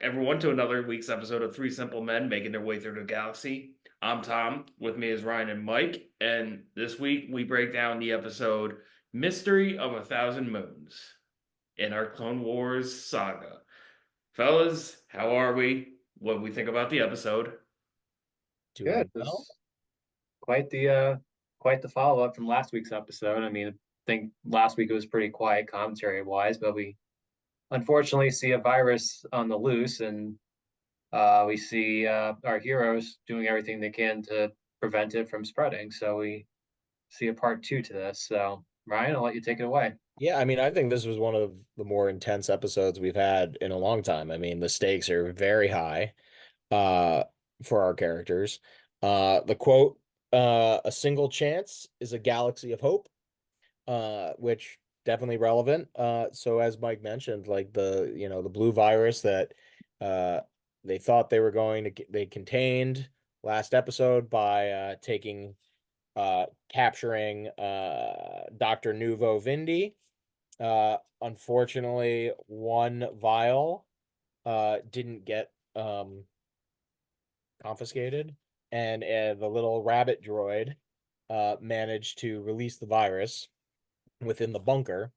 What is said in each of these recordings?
everyone to another week's episode of Three Simple Men Making Their Way Through the Galaxy. I'm Tom. With me is Ryan and Mike. And this week we break down the episode Mystery of a Thousand Moons in our Clone Wars saga. Fellas, how are we? What do we think about the episode? Good. Doing It well. was quite the follow-up from last week's episode. I mean, I think last week it was pretty quiet commentary wise, but we unfortunately see a virus on the loose, and we see our heroes doing everything they can to prevent it from spreading. So we see a part two to this. So Ryan, I'll let you take it away. Yeah, I mean, I think this was one of the more intense episodes we've had in a long time. I mean, the stakes are very high uh for our characters. The quote, a single chance is a galaxy of hope, which definitely relevant. So as Mike mentioned, like the blue virus that uh they thought they were they contained last episode by capturing Dr. Nuvo Vindi. Unfortunately, one vial didn't get confiscated, and the little rabbit droid managed to release the virus within the bunker,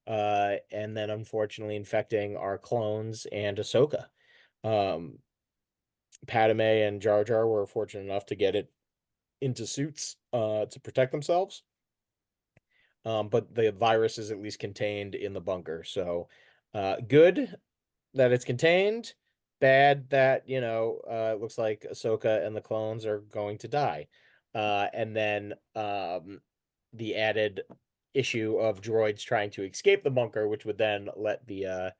and then unfortunately infecting our clones and Ahsoka. Um, Padme and Jar Jar were fortunate enough to get it into suits to protect themselves. But the virus is at least contained in the bunker. So good that it's contained, bad that, it looks like Ahsoka and the clones are going to die. And then the added issue of droids trying to escape the bunker, which would then let the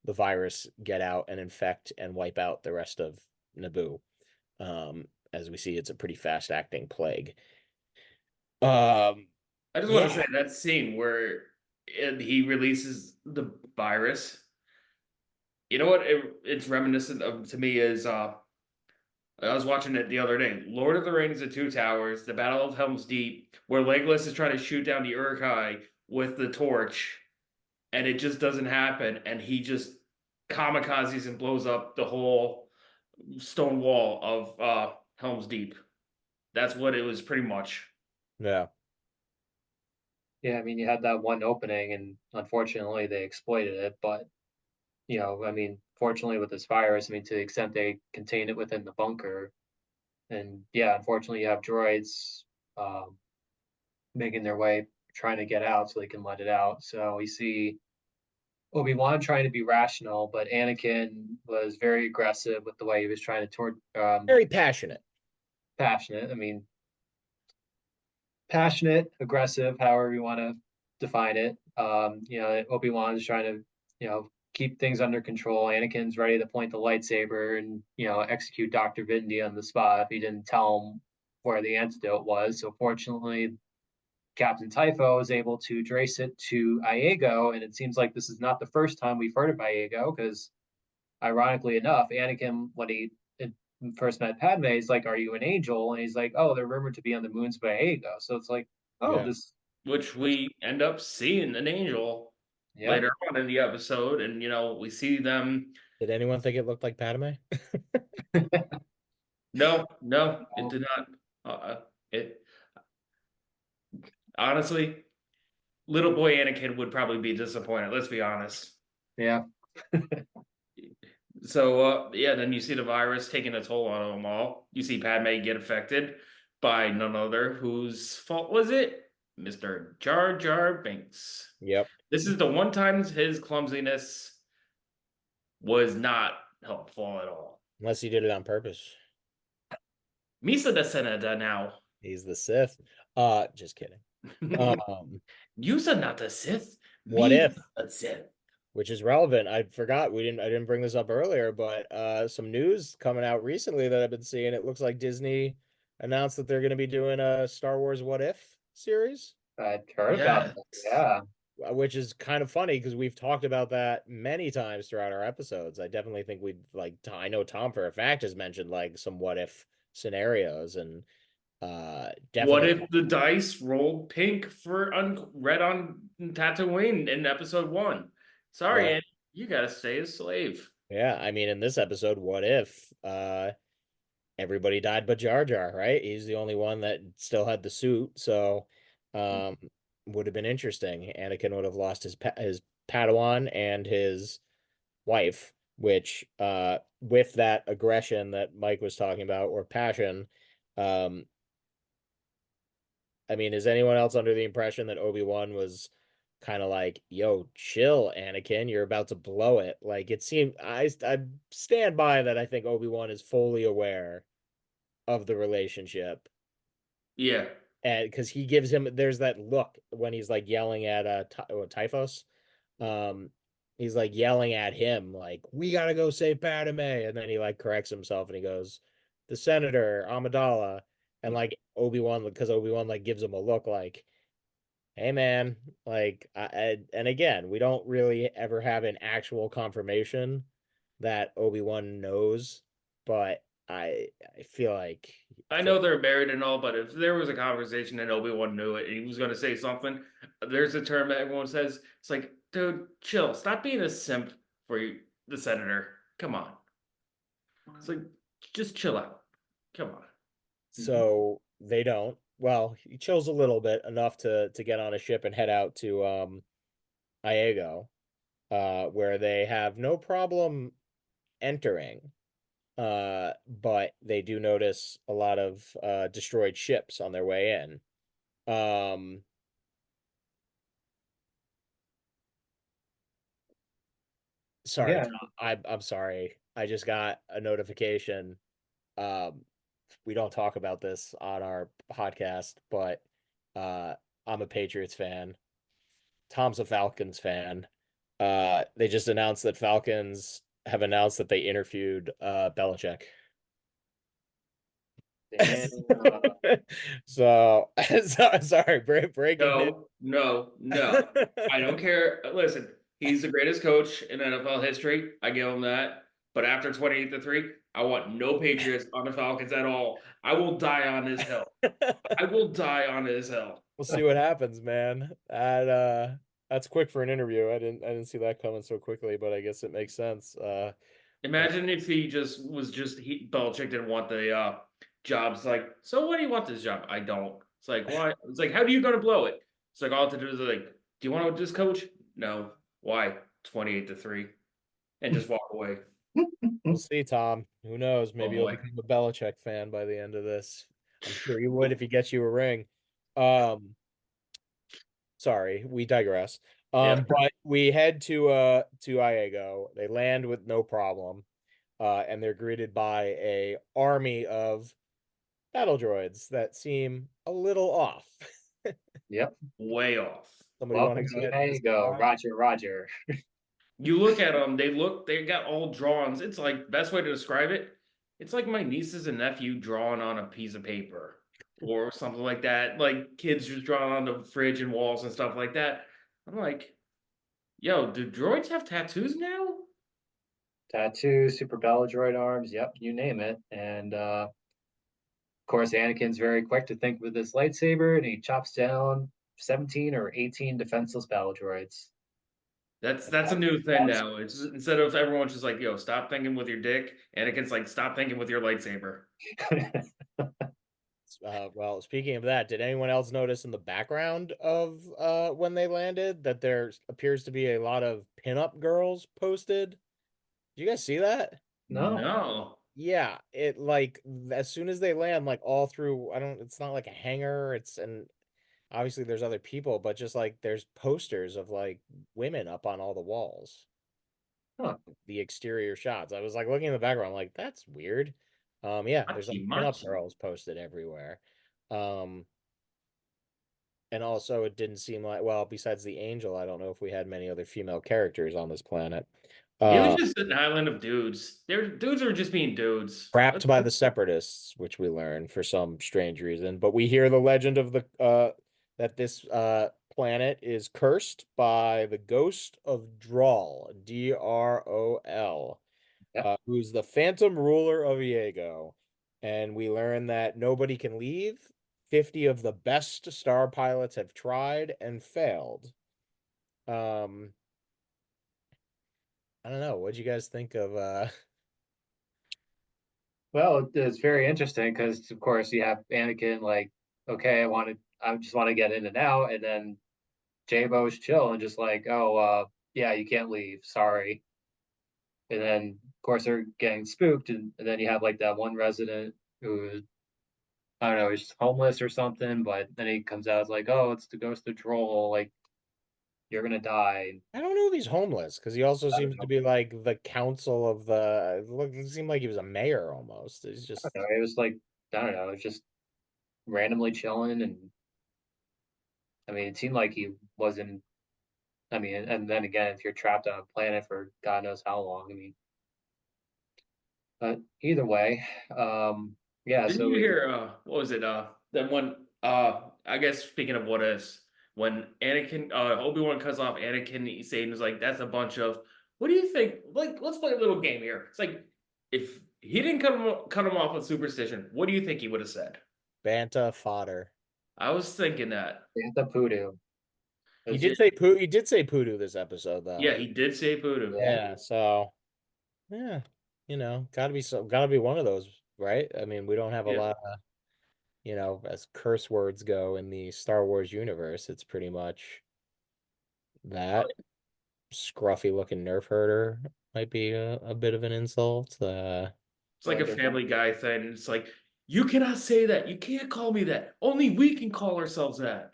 virus get out and infect and wipe out the rest of Naboo. As we see, it's a pretty fast acting plague. I just want to Yeah, say that scene where he releases the virus. You know what it's reminiscent of to me is I was watching it the other day. Lord of the Rings: The Two Towers, the Battle of Helm's Deep, where Legolas is trying to shoot down the Uruk-hai with the torch, and it just doesn't happen, and he just kamikazes and blows up the whole stone wall of Helm's Deep. That's what it was pretty much. yeah. Yeah, I mean, you had that one opening, and unfortunately they exploited it. But I mean, fortunately with this virus, I mean, to the extent they contained it within the bunker, and yeah, unfortunately, you have droids um, making their way, trying to get out so they can let it out. So we see Obi-Wan trying to be rational, but Anakin was very aggressive with the way he was trying to Very passionate. passionate. I mean, passionate, aggressive, however you want to define it. Obi-Wan is trying to, keep things under control. Anakin's ready to point the lightsaber and, execute Dr. Vindi on the spot if he didn't tell him where the antidote was. So fortunately, Captain Typho is able to trace it to Iago, and it seems like this is not the first time we've heard of Iago, because ironically enough, Anakin, when he first met Padme, he's like, "Are you an angel?" And he's like, "Oh, they're rumored to be on the moons by Iago." So it's like, oh, Yeah. Which this, we end up seeing an angel yep. later on in the episode, and we see them. Did anyone think it looked like Padme? No, no, it did not. It honestly, little boy Anakin would probably be disappointed. Let's be honest. Yeah, So, yeah, then you see the virus taking a toll on them all. You see Padme get affected by none other. Whose fault was it? Mr. Jar Jar Binks. Yep. This is the one time his clumsiness was not helpful at all. Unless he did it on purpose. Misa the Senator now. He's the Sith. Just kidding. You're not a Sith. What Me if? a Sith. Which is relevant. I forgot I didn't bring this up earlier, but some news coming out recently that I've been seeing. It looks like Disney announced that they're going to be doing a Star Wars What If series, I'd heard about Yes. that. Yeah, which is kind of funny because we've talked about that many times throughout our episodes. I definitely think we'd like. I know Tom for a fact has mentioned like some what if scenarios, and What definitely. if the dice rolled pink for red on Tatooine in episode 1? Sorry, Well, Andy, you gotta stay a slave. Yeah, I mean, in this episode, what if everybody died but Jar Jar, right? He's the only one that still had the suit, so would have been interesting. Anakin would have lost his Padawan and his wife, which with that aggression that Mike was talking about or passion, um I mean, is anyone else under the impression that Obi-Wan was kind of like, yo, chill, Anakin, you're about to blow it? Like it seemed I stand by that. I think Obi-Wan is fully aware of the relationship. Yeah. And because he gives him there's that look when he's like yelling at Typhus. Um he's like yelling at him like, we gotta go save Padme, and then he like corrects himself and he goes, the senator Amidala, and like Obi-Wan, because Obi-Wan like gives him a look like, hey man, like and again, we don't really ever have an actual confirmation that Obi-Wan knows, but I feel like I know they're married and all, but if there was a conversation and Obi-Wan knew it and he was going to say something, there's a term that everyone says. It's like, dude, chill. Stop being a simp for the senator. Come on. It's like, just chill out. Come on. so they don't. Well, he chills a little bit enough to get on a ship and head out to Iago, where they have no problem entering. But they do notice a lot of destroyed ships on their way in. Um, sorry, Yeah, Tom. I'm sorry. I just got a notification. Um, we don't talk about this on our podcast, but uh, I'm a Patriots fan. Tom's a Falcons fan. They just announced that Falcons have announced that they interviewed Belichick. and So, sorry, breaking news. No, no, no. I don't care. Listen, he's the greatest coach in NFL history. I give him that. But after 28-3, I want no Patriots on the Falcons at all. I will die on this hill. I will die on this hill. We'll see what happens, man. That's quick for an interview. I didn't see that coming so quickly, but I guess it makes sense. Imagine if he just was just Belichick didn't want the job. It's like, so what do you want this job? I don't. It's like, why? It's like, how do you gonna blow it? It's like all I have to do is like, do you want to just coach? No. Why? 28-3. And just walk away. We'll see, Tom. Who knows? Oh Maybe you'll boy. become a Belichick fan by the end of this. I'm sure you would if he gets you a ring. Um, Sorry, we digress. Yeah. But we head to Iago. They land with no problem. And they're greeted by a army of battle droids that seem a little off. yep. Way off. Somebody want to Welcome go to ahead and Diego, describe? Roger, Roger. You look at them, they got all drawings. It's like, best way to describe it, it's like my nieces and nephew drawing on a piece of paper or something like that. Like kids just drawing on the fridge and walls and stuff like that. I'm like, yo, do droids have tattoos now? Tattoo, Super Droid arms, yep, you name it. And of course, Anakin's very quick to think with this lightsaber, and he chops down 17 or 18 defenseless battle droids. That's a new thing now. It's instead of everyone's just like, yo, stop thinking with your dick, Anakin's like, stop thinking with your lightsaber. Well, speaking of that, did anyone else notice in the background of when they landed that there appears to be a lot of pinup girls posted? Did you guys see that? No, No. Yeah, it like as soon as they land, like all through, I don't, it's not like a hangar, and obviously there's other people, but just like there's posters of like women up on all the walls, huh. the exterior shots. I was like looking in the background, like that's weird. Yeah, there's like Machi pinup machi. girls posted everywhere. Um, and also it didn't seem like, well, besides the angel, I don't know if we had many other female characters on this planet. It was Uh, just an island of dudes. Dudes are just being dudes. Trapped by the separatists, which we learn for some strange reason. But we hear the legend of the that this planet is cursed by the ghost of Droll, Drol, Yep. who's the phantom ruler of Iago. And we learn that nobody can leave. 50 of the best star pilots have tried and failed. Um, I don't know. What'd you guys think of Well, it's very interesting because, of course, you have Anakin like, okay, I just want to get in and out, and then J-Bo's chill and just like, oh, yeah, you can't leave, sorry. And then, of course, they're getting spooked, and then you have like that one resident who, I don't know, he's homeless or something, but then he comes out as like, oh, it's the ghost of Droll, like you're gonna die. I don't know if he's homeless because he also I don't seems to know. be like the council of the look, it seemed like he was a mayor almost. He's I just don't know. It was like, I don't know, it's just randomly chilling, and I mean, it seemed like he wasn't. I mean, and then again, if you're trapped on a planet for God knows how long, I mean, but either way, yeah. Didn't So you we, hear what was it? That one I guess speaking of what is when Anakin Obi-Wan cuts off Anakin, Satan is like, that's a bunch of what do you think? Like, let's play a little game here. It's like if he didn't cut him off with superstition, what do you think he would have said? Banta fodder. I was thinking that. Bantha Poodoo. He It's did just, say poo. He did say poodoo this episode Yeah, though. he did say voodoo. yeah. Yeah, so yeah, gotta be one of those, right? I mean, we don't have a Yeah. lot of, as curse words go in the Star Wars universe. It's pretty much that scruffy looking nerf herder might be a bit of an insult. It's like a Family Guy thing. It's like, you cannot say that. You can't call me that. Only we can call ourselves that.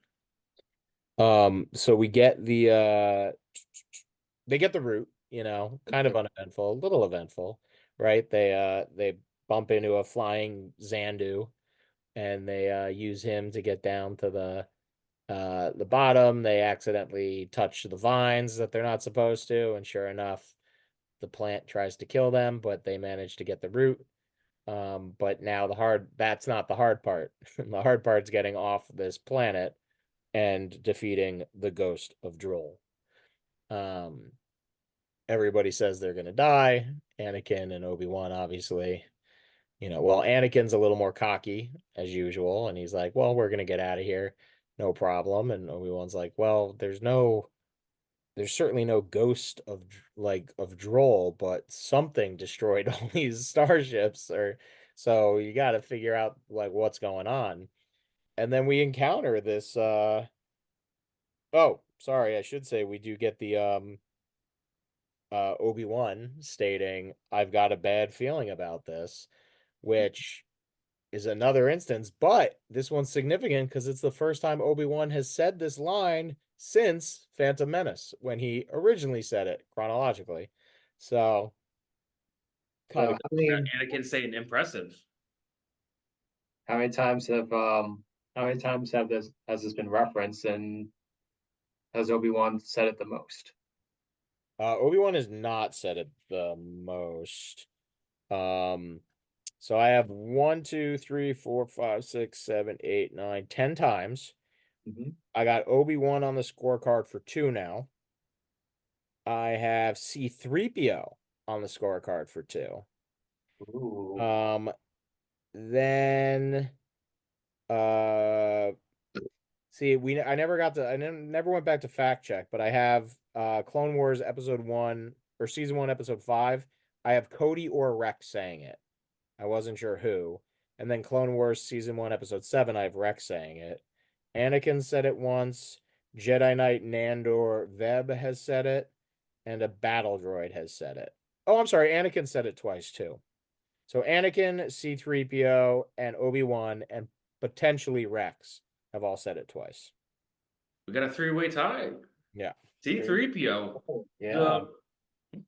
So we get they get the route, kind of uneventful, a little eventful, right? They bump into a flying Zandu and they use him to get down to the bottom. They accidentally touch the vines that they're not supposed to, and sure enough, the plant tries to kill them, but they manage to get the root. But now that's not the hard part. The hard part's getting off this planet and defeating the ghost of Droll. Um, Everybody says they're gonna die. Anakin and Obi-Wan, obviously. Well, Anakin's a little more cocky as usual, and he's like, "Well, we're gonna get out of here, no problem." And Obi-Wan's like, "Well, there's certainly no ghost of Droll, but something destroyed all these starships, or so you got to figure out like what's going on." And then we encounter this. Oh, sorry, I should say we do get the Obi-Wan stating, "I've got a bad feeling about this," which is another instance, but this one's significant because it's the first time Obi-Wan has said this line since Phantom Menace, when he originally said it chronologically. So kind So of Anakin saying impressive. how many times how many times have this has this been referenced, and has Obi-Wan said it the most? Obi-Wan has not said it the most. Um, so I have 1, 2, 3, 4, 5, 6, 7, 8, 9, 10 times. Hmm. I got Obi-Wan on the scorecard for 2 now. I have C3PO on the scorecard for 2. Ooh. Um, then uh see, I never went back to fact check, but I have Clone Wars episode 1 or season 1 episode 5. I have Cody or Rex saying it. I wasn't sure who. And then Clone Wars season 1 episode 7, I have Rex saying it. Anakin said it once. Jedi Knight Nandor Veb has said it, and a battle droid has said it. Oh, I'm sorry, Anakin said it twice too. So Anakin, C3PO, and Obi-Wan, and potentially Rex have all said it twice. We got a three-way tie. Yeah. C3PO. Yeah. Well, if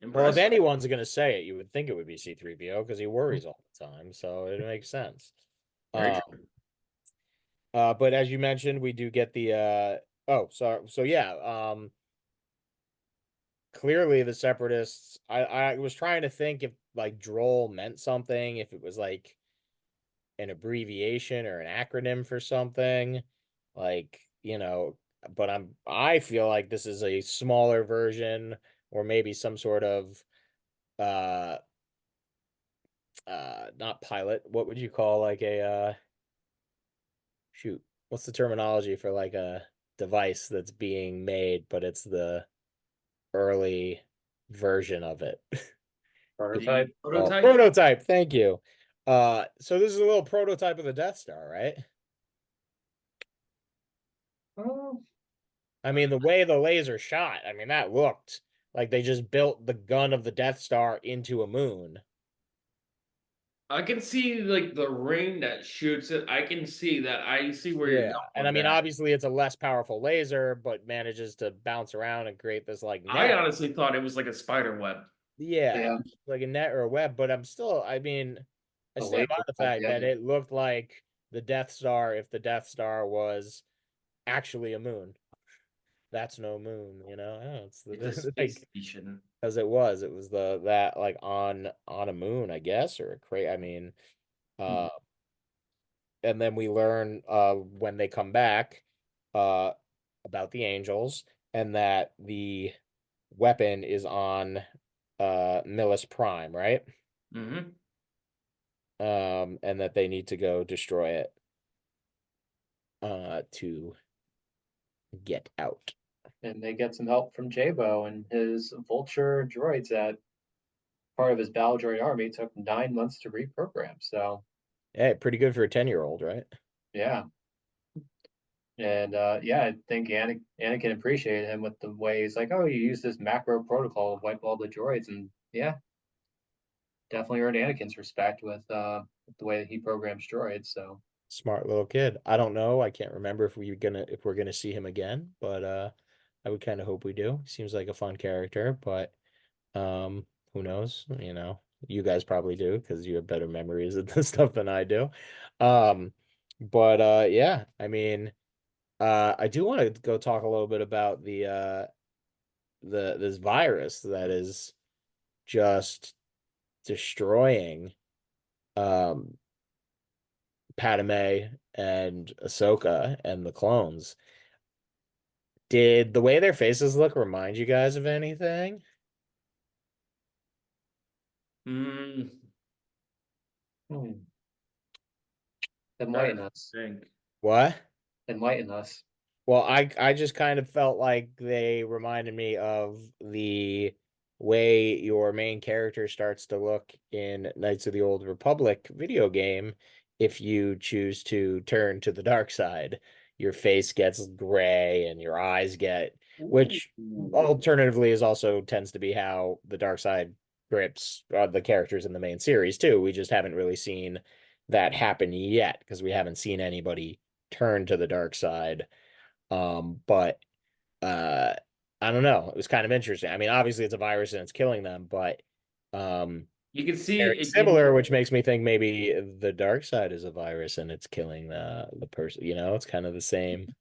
Impressive. anyone's going to say it, you would think it would be C3PO because he worries all the time. So it makes sense. Very Um, true. but as you mentioned, we do get the so yeah, clearly the separatists, I was trying to think if like Droll meant something, if it was like an abbreviation or an acronym for something, like, but I feel like this is a smaller version or maybe some sort of uh not pilot, what would you call like a shoot, what's the terminology for like a device that's being made, but it's the early version of it. Prototype. The Well, prototype. prototype, thank you. So this is a little prototype of the Death Star, right? Oh, I mean, the way the laser shot, I mean, that looked like they just built the gun of the Death Star into a moon. I can see like the ring that shoots it. I can see that. I see where you're Yeah, going and I with mean, that. obviously, it's a less powerful laser, but manages to bounce around and create this like I net. honestly thought it was like a spider web. Yeah, yeah. like a net or a web. But I'm still, I mean, I A stand by laser the web, fact yeah. that it looked like the Death Star if the Death Star was actually a moon. That's no moon, you know. Oh, it's It's a the space like station. as it was the that like on a moon, I guess, or a crate. I mean, uh, and then we learn when they come back uh about the angels and that the weapon is on Millis Prime, right? Mm-hmm. And that they need to go destroy it to get out. And they get some help from Jabo and his vulture droids that part of his battle droid army took 9 months to reprogram. So Hey, pretty good for a 10-year-old, right? yeah. And yeah, I think Anakin appreciated him with the way he's like, oh, you use this macro protocol to wipe all the droids, and yeah, definitely earned Anakin's respect with the way that he programs droids. So Smart little kid. I don't know. I can't remember if we're gonna see him again, but I would kind of hope we do. Seems like a fun character, but who knows? You know, you guys probably do because you have better memories of this stuff than I do. Um, but yeah, I mean, I do want to go talk a little bit about the this virus that is just destroying um Padme and Ahsoka and the clones. Did the way their faces look remind you guys of anything? Mm, hmm, trying enlighten to us, think. What? enlighten us. Well, I just kind of felt like they reminded me of the way your main character starts to look in Knights of the Old Republic video game if you choose to turn to the dark side. Your face gets gray and your eyes get, which Ooh. alternatively is also tends to be how the dark side grips the characters in the main series too. We just haven't really seen that happen yet because we haven't seen anybody turn to the dark side but uh I don't know. It was kind of interesting. I mean, obviously it's a virus and it's killing them, but um You can see very it gives similar, you. which makes me think maybe the dark side is a virus and it's killing the person, you know, it's kind of the same.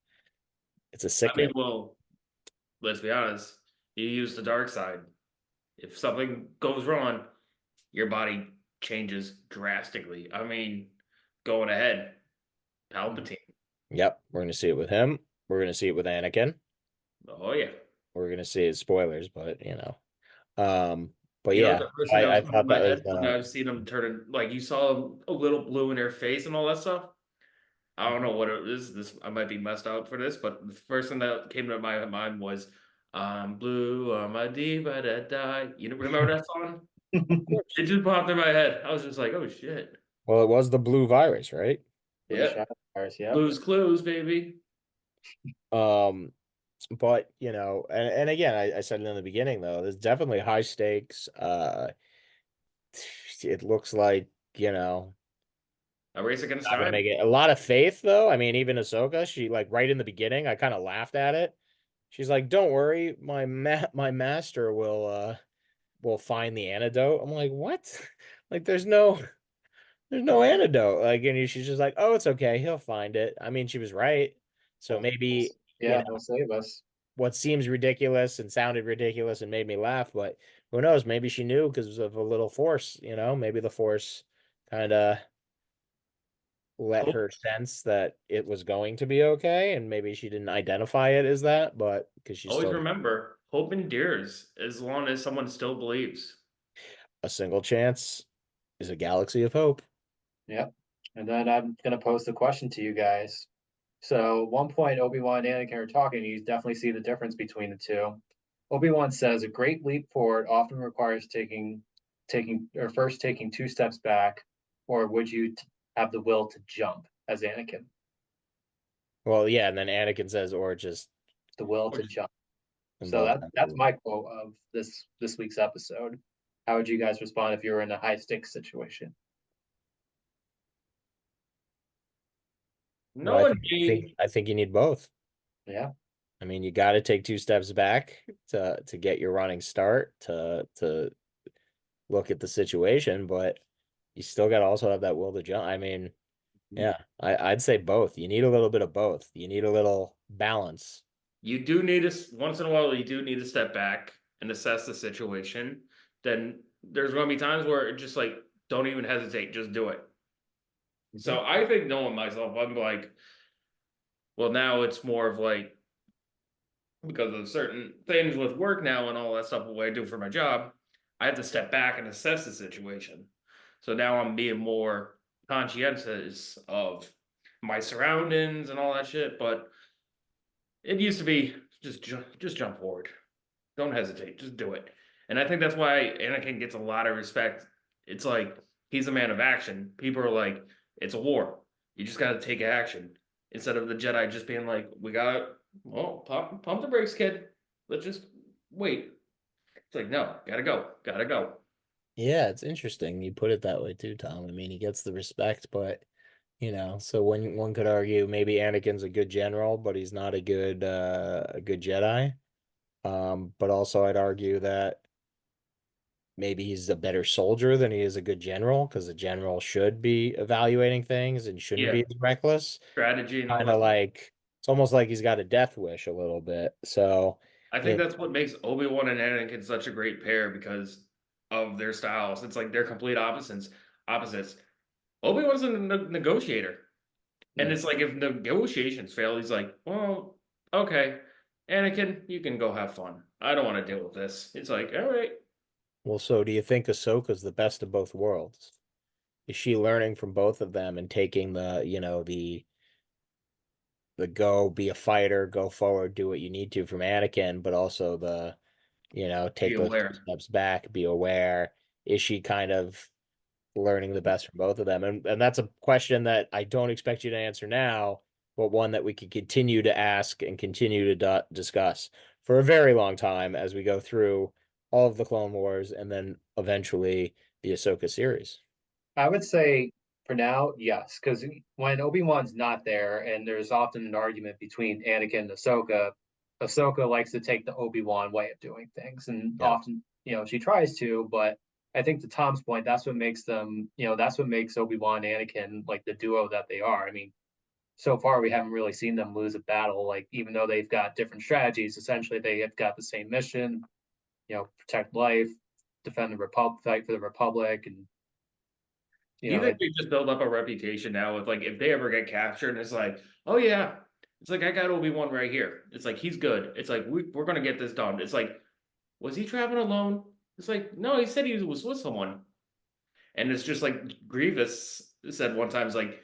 It's a I mean, sickness. well, let's be honest. You use the dark side. If something goes wrong, your body changes drastically. I mean, going ahead, Palpatine. Yep, we're gonna see it with him. We're gonna see it with Anakin. Oh yeah. We're gonna see it spoilers, but you know. Um, but You know what yeah, the first thing that was I coming to thought my that was head when I've seen them turn like you saw a little blue in their face and all that stuff? I don't know what it is. This I might be messed up for this, but the first thing that came to my mind was I'm blue, I'm a diva that die. You know, remember that song? of course. It just popped in my head. I was just like, oh shit. Well, it was the blue virus, right? Blue Yep. shadow virus, yep. Blue's Clues, baby. Um, but you know, and again, I said it in the beginning though, there's definitely high stakes. It looks like, you know, A race against not gonna time. make it. A lot of faith though. I mean, even Ahsoka, she like right in the beginning, I kind of laughed at it. She's like, "Don't worry, my master will find the antidote." I'm like, "What?" Like, there's no antidote. Like, and she's just like, "Oh, it's okay, he'll find it." I mean, she was right. So maybe, you Yeah, he'll save us. what seems ridiculous and sounded ridiculous and made me laugh, but who knows? Maybe she knew because of a little force, you know, maybe the force kind of let Hope her sense that it was going to be okay, and maybe she didn't identify it as that, but because she's always still remember, hope endures as long as someone still believes. a single chance is a galaxy of hope. Yep. And then I'm gonna pose the question to you guys. So at one point Obi-Wan and Anakin are talking, you definitely see the difference between the two. Obi-Wan says a great leap forward often requires first taking 2 steps back, or would you have the will to jump as Anakin? Well, yeah, and then Anakin says, or just The will Or to just- jump. and So both. that's my quote of this week's episode. How would you guys respond if you were in a high stakes situation? Well, I knowing think I think me, I think you need both. Yeah. I mean, you got to take 2 steps back to get your running start to look at the situation, but you still got to also have that will to jump. I mean, yeah, I'd say both. You need a little bit of both. You need a little balance. you do need to once in a while. You do need to step back and assess the situation. Then there's going to be times where it just like don't even hesitate, just do it. So I think knowing myself, I'm like, well, now it's more of like because of certain things with work now and all that stuff, what I do for my job, I have to step back and assess the situation. So now I'm being more conscientious of my surroundings and all that shit. But it used to be just jump forward, don't hesitate, just do it. And I think that's why Anakin gets a lot of respect. It's like he's a man of action. People are like, it's a war. You just got to take action instead of the Jedi just being like, we got well, pump the brakes, kid. Let's just wait. It's like, no, gotta go, gotta go. Yeah, it's interesting. You put it that way too, Tom. I mean, he gets the respect, but so when one could argue maybe Anakin's a good general, but he's not a good Jedi. But also I'd argue that maybe he's a better soldier than he is a good general, because a general should be evaluating things and shouldn't Yeah, be reckless. strategy and all Kind that of stuff. like it's almost like he's got a death wish a little bit. So, I think you that's what makes Obi-Wan and Anakin such a great pair because of their styles. It's like they're complete opposites. Opposites. Obi-Wan's a negotiator. And Mm. it's like if negotiations fail, he's like, well, okay, Anakin, you can go have fun. I don't want to deal with this. It's like, all right. well, so do you think Ahsoka's the best of both worlds? Is she learning from both of them and taking the go be a fighter, go forward, do what you need to from Anakin, but also Be take those two aware. steps back, be aware. Is she kind of learning the best from both of them? And that's a question that I don't expect you to answer now, but one that we could continue to ask and continue to discuss for a very long time as we go through all of the Clone Wars and then eventually the Ahsoka series. I would say for now, yes, because when Obi-Wan's not there, and there's often an argument between Anakin and Ahsoka, Ahsoka likes to take the Obi-Wan way of doing things, and Yeah. often, she tries to, but I think to Tom's point, that's what makes them, that's what makes Obi-Wan and Anakin like the duo that they are. I mean, so far we haven't really seen them lose a battle, like even though they've got different strategies, essentially they have got the same mission, protect life, defend the Republic, fight for the Republic, and Do you think it, they just build up a reputation now with like if they ever get captured, it's like, oh yeah, it's like I got Obi-Wan right here. It's like he's good. It's like we're gonna get this done. It's like, was he traveling alone? It's like, no, he said he was with someone. And it's just like Grievous said one time, it's like,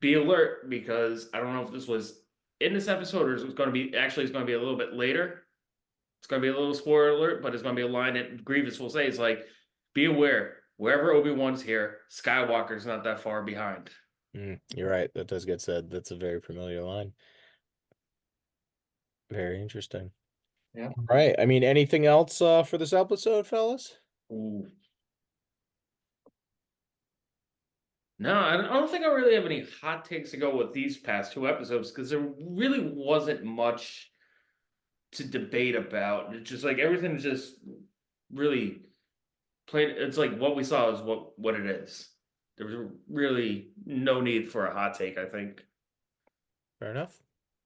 be alert because I don't know if this was in this episode or it's going to be actually it's going to be a little bit later. It's going to be a little spoiler alert, but it's going to be a line that Grievous will say. It's like, be aware wherever Obi-Wan's here, Skywalker's not that far behind. You're right. That does get said. That's a very familiar line. Very interesting. yeah. All right. I mean, anything else for this episode, fellas? Ooh. No, I don't think I really have any hot takes to go with these past 2 episodes because there really wasn't much to debate about. It's just like everything's just really plain. It's like what we saw is what it is. There was really no need for a hot take, I think. Fair enough.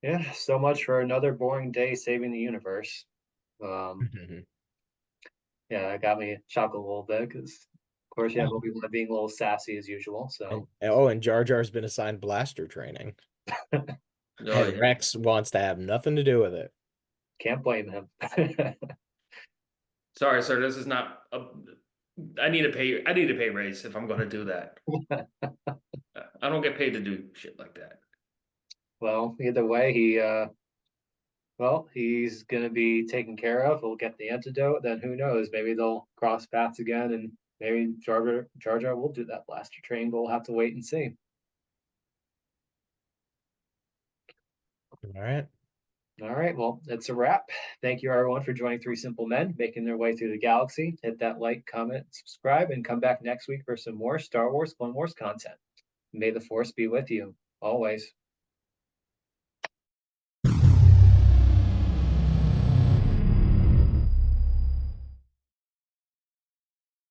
Yeah, so much for another boring day saving the universe. Um, yeah, that got me chuckle a little bit because, of course, you have Obi-Wan being a little sassy as usual. So And Jar Jar's been assigned blaster training. Oh And yeah. Rex wants to have nothing to do with it. can't blame him. Sorry, sir. This is not a. I need a pay raise if I'm going to do that. I don't get paid to do shit like that. Well, either way, Well, he's gonna be taken care of. We'll get the antidote. Then who knows? Maybe they'll cross paths again, and maybe Jar Jar will do that blaster train. But we'll have to wait and see. All right. All right, well, that's a wrap. Thank you, everyone, for joining Three Simple Men, making their way through the galaxy. Hit that like, comment, subscribe, and come back next week for some more Star Wars, Clone Wars content. May the Force be with you, always.